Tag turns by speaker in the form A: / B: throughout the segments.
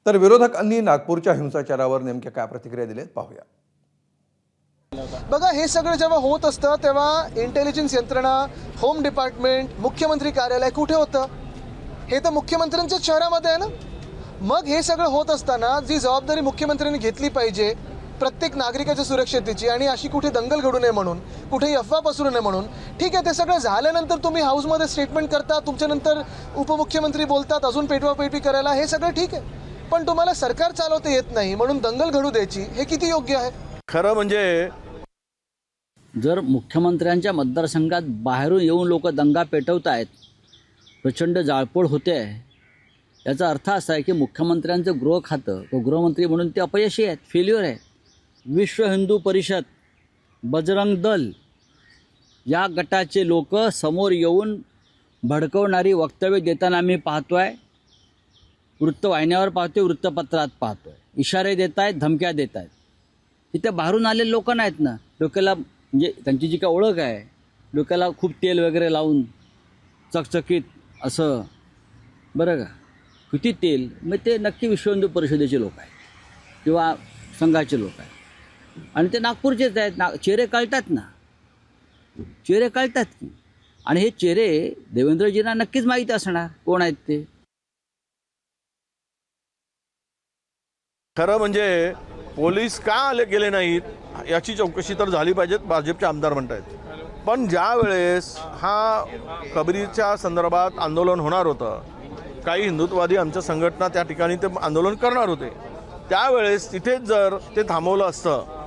A: तर विरोधकांनी नागपूरच्या हिंसाचारावर नेमक्या काय प्रतिक्रिया दिल्यात पाहूया।
B: बघा, हे सगळं जेव्हा होत असतं तेव्हा इंटेलिजन्स यंत्रणा, होम डिपार्टमेंट, मुख्यमंत्री कार्यालय कुठे होतं? हे तर मुख्यमंत्र्यांच्या शहरामध्ये आहे ना। मग हे सगळं होत असताना जी जबाबदारी मुख्यमंत्र्यांनी घेतली पाहिजे प्रत्येक नागरिकाच्या सुरक्षेची, आणि अशी कुठे दंगल घडू नये म्हणून, कुठेही अफवा पसरू नये म्हणून, ठीक आहे, ते सगळं झाल्यानंतर तुम्ही हाऊसमध्ये स्टेटमेंट करता, तुमच्यानंतर उपमुख्यमंत्री बोलतात अजून पेटवापेटवी करायला, हे सगळं ठीक आहे, पण तुम्हाला सरकार चालवता येत नाही म्हणून दंगल घडू द्यायची, हे किती योग्य आहे?
C: खरं म्हणजे
D: जर मुख्यमंत्र्यांच्या मतदारसंघात बाहेरून येऊन लोक दंगा पेटवत आहेत, प्रचंड जाळपोळ होते आहे, याचा अर्थ असा आहे की मुख्यमंत्र्यांचं गृह खातं, तो गृहमंत्री म्हणून ते अपयशी आहेत, फेल्युअर आहे। विश्व हिंदू परिषद, बजरंग दल या गटाचे लोक समोर येऊन भडकवणारी वक्तव्य देताना आम्ही पाहतो आहे, वृत्तवाहिन्यावर पाहतोय, वृत्तपत्रात पाहतोय, इशारे देत आहेत, धमक्या देत आहेत। तिथे बाहेरून आलेले लोक नाहीत ना, डोक्याला म्हणजे त्यांची जी काय ओळख आहे, डोक्याला खूप तेल वगैरे लावून चकचकीत असं, बरं का, किती तेल, मग ते नक्की विश्व हिंदू परिषदेचे लोक आहेत किंवा संघाचे लोक आहेत, आणि ते नागपूरचेच आहेत। चेहरे कळतात ना, चेहरे कळतात की, आणि हे चेहरे देवेंद्रजींना नक्कीच माहीत असणार कोण आहेत ते।
C: खरं म्हणजे पोलीस का आले गेले नाहीत याची चौकशी तर झाली पाहिजे, भाजपचे आमदार म्हणतायत। पण ज्या वेळेस हा कबरीच्या संदर्भात आंदोलन होणार होतं, काही हिंदुत्ववादी आमच्या संघटना त्या ठिकाणी ते आंदोलन करणार होते, त्यावेळेस तिथेच जर ते थांबवलं असतं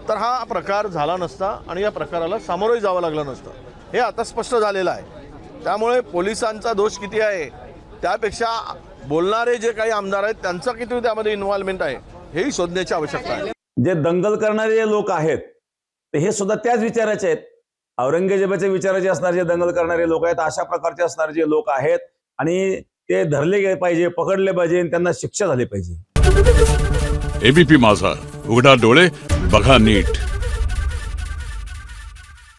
C: तर हा प्रकार झाला नसता आणि या प्रकाराला सामोरं जावं लागलं नसतं, हे आता स्पष्ट झालेलं आहे। त्यामुळे पोलिसांचा दोष किती आहे त्यापेक्षा बोलणारे जे काही आमदार आहेत त्यांचा किती त्यामध्ये इन्व्हॉल्वमेंट आहे हेही शोधण्याची आवश्यकता आहे।
E: जे दंगल करणारे जे लोक आहेत ते हे सुद्धा त्याच विचाराचे आहेत, औरंगजेबाच्या विचाराचे असणारे जे दंगल करणारे लोक आहेत, अशा प्रकारचे असणारे जे लोक आहेत, आणि ते धरले गेले पाहिजे, पकडले पाहिजे, आणि त्यांना शिक्षा झाली पाहिजे।
F: एबीपी माझा, उघडा डोळे बघा नीट।